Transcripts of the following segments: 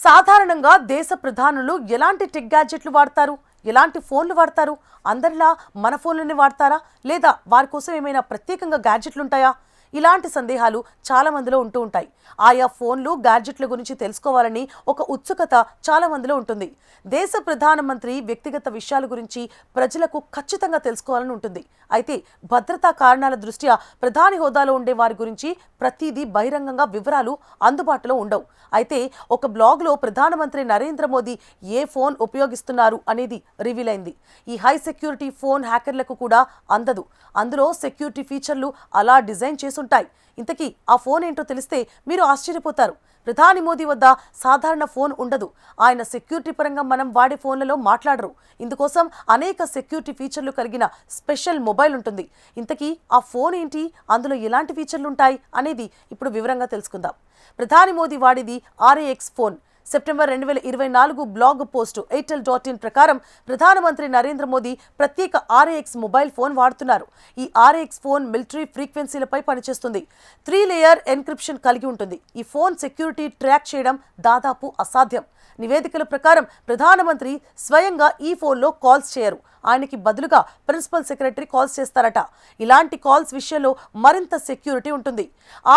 సాధారణంగా దేశ ప్రధానులు ఎలాంటి టెక్ గ్యాడ్జెట్లు వాడతారు, ఎలాంటి ఫోన్లు వాడతారు? అందరిలా మన ఫోన్లని వాడతారా, లేదా వారి కోసం ఏమైనా ప్రత్యేకంగా గ్యాడ్జెట్లు ఉంటాయా? ఇలాంటి సందేహాలు చాలా మందిలో ఉంటూ ఉంటాయి. ఆయా ఫోన్లు గ్యాడ్జెట్ల గురించి తెలుసుకోవాలని ఒక ఉత్సుకత చాలా మందిలో ఉంటుంది. దేశ ప్రధానమంత్రి వ్యక్తిగత విషయాల గురించి ప్రజలకు ఖచ్చితంగా తెలుసుకోవాలని ఉంటుంది. అయితే భద్రతా కారణాల దృష్ట్యా ప్రధాని హోదాలో ఉండే వారి గురించి ప్రతిదీ బహిరంగంగా వివరాలు అందుబాటులో ఉండవు. అయితే ఒక బ్లాగ్లో ప్రధానమంత్రి నరేంద్ర మోదీ ఏ ఫోన్ ఉపయోగిస్తున్నారు అనేది రివీల్ అయింది. ఈ హై సెక్యూరిటీ ఫోన్ హ్యాకర్లకు కూడా అందదు. అందులో సెక్యూరిటీ ఫీచర్లు అలా డిజైన్ చేసుంటాయి. ఇంతకీ ఆ ఫోన్ ఏంటో తెలిస్తే మీరు ఆశ్చర్యపోతారు. ప్రధాని మోదీ వద్ద సాధారణ ఫోన్ ఉండదు. ఆయన సెక్యూరిటీ పరంగా మనం వాడే ఫోన్లలో మాట్లాడరు. ఇందుకోసం అనేక సెక్యూరిటీ ఫీచర్లు కలిగిన స్పెషల్ మొబైల్ ఉంటుంది. ఇంతకీ ఆ ఫోన్ ఏంటి, అందులో ఎలాంటి ఫీచర్లు ఉంటాయి అనేది ఇప్పుడు వివరంగా తెలుసుకుందాం. ప్రధాని మోదీ వాడేది RAX phone. September 2024 blog post airtel.in ప్రకారం ప్రధానమంత్రి నరేంద్ర మోదీ ప్రత్యేక RAX మొబైల్ ఫోన్ వాడుతున్నారు. ఈ RAX ఫోన్ మిలిటరీ ఫ్రీక్వెన్సీలపై పనిచేస్తుంది. 3 లేయర్ ఎన్క్రిప్షన్ కలిగి ఉంటుంది. ఈ ఫోన్ సెక్యూరిటీ ట్రాక్ చేయడం దాదాపు అసాధ్యం. నివేదికల ప్రకారం ప్రధానమంత్రి స్వయంగా ఈ ఫోన్లో కాల్స్ చేయరు. ఆయనకి బదులుగా ప్రిన్సిపల్ సెక్రటరీ కాల్స్ చేస్తారట. ఇలాంటి కాల్స్ విషయంలో మరింత సెక్యూరిటీ ఉంటుంది.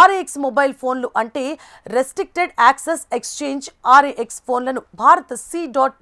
RAX మొబైల్ ఫోన్లు అంటే రెస్ట్రిక్టెడ్ యాక్సెస్ ఎక్స్చేంజ్ RAX ఫోన్లను భారత్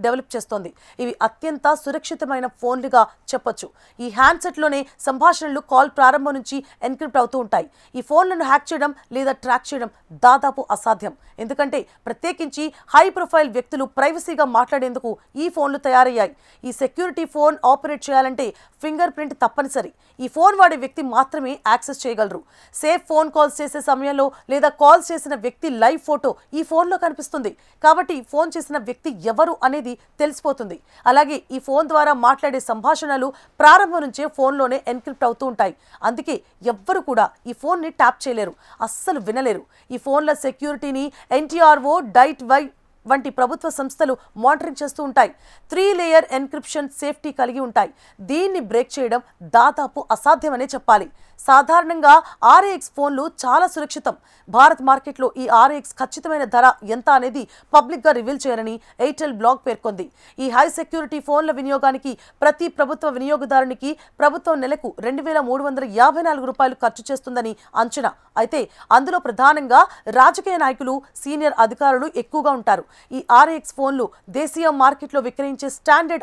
డెవలప్ చేస్తోంది. ఇవి అత్యంత సురక్షితమైన ఫోన్లుగా చెప్పొచ్చు. ఈ హ్యాండ్సెట్లోనే సంభాషణలు కాల్ ప్రారంభం నుంచి ఎన్క్రిప్ట్ అవుతూ ఉంటాయి. ఈ ఫోన్లను హ్యాక్ చేయడం లేదా ట్రాక్ చేయడం దాదాపు అసాధ్యం. ఎందుకంటే ప్రత్యేకించి హై ప్రొఫైల్ వ్యక్తులు ప్రైవసీగా మాట్లాడేందుకు ఈ ఫోన్లు తయారయ్యాయి. ఈ సెక్యూరిటీ ఫోన్ ఆపరేట్ చేయాలంటే ఫింగర్ ప్రింట్ తప్పనిసరి. ఈ ఫోన్ వాడే వ్యక్తి మాత్రమే యాక్సెస్ చేయగలరు. సేఫ్ ఫోన్ కాల్స్ చేసే సమయంలో లేదా కాల్స్ చేసిన వ్యక్తి లైవ్ ఫోటో ఈ ఫోన్లో కనిపిస్తుంది. కాబట్టి ఫోన్ చేసిన వ్యక్తి ఎవరు అనేది తెలిసిపోతుంది. అలాగే ఈ ఫోన్ ద్వారా మాట్లాడే సంభాషణలు ప్రారంభం నుంచే ఫోన్లోనే ఎన్క్రిప్ట్ అవుతూ ఉంటాయి. అందుకే ఎవ్వరు కూడా ఈ ఫోన్ని ట్యాప్ చేయలేరు, అస్సలు వినలేరు. ఈ ఫోన్ల సెక్యూరిటీని NTRO, DITE వంటి ప్రభుత్వ సంస్థలు మానిటరింగ్ చేస్తూ ఉంటాయి. 3 లేయర్ ఎన్క్రిప్షన్ సేఫ్టీ కలిగి ఉంటాయి. దీన్ని బ్రేక్ చేయడం దాదాపు అసాధ్యమనే చెప్పాలి. సాధారణంగా RAX ఫోన్లు చాలా సురక్షితం. భారత్ మార్కెట్లో ఈ RAX ఖచ్చితమైన ధర ఎంత అనేది పబ్లిక్గా రివీల్ చేయాలని ఎయిర్టెల్ బ్లాగ్ పేర్కొంది. ఈ హై సెక్యూరిటీ ఫోన్ల వినియోగానికి ప్రతి ప్రభుత్వ వినియోగదారునికి ప్రభుత్వం నెలకు 2,354 రూపాయలు ఖర్చు చేస్తుందని అంచనా. అయితే అందులో ప్రధానంగా రాజకీయ నాయకులు, సీనియర్ అధికారులు ఎక్కువగా ఉంటారు. ఈ RAX ఫోన్లు దేశీయ మార్కెట్లో విక్రయించే స్టాండర్డ్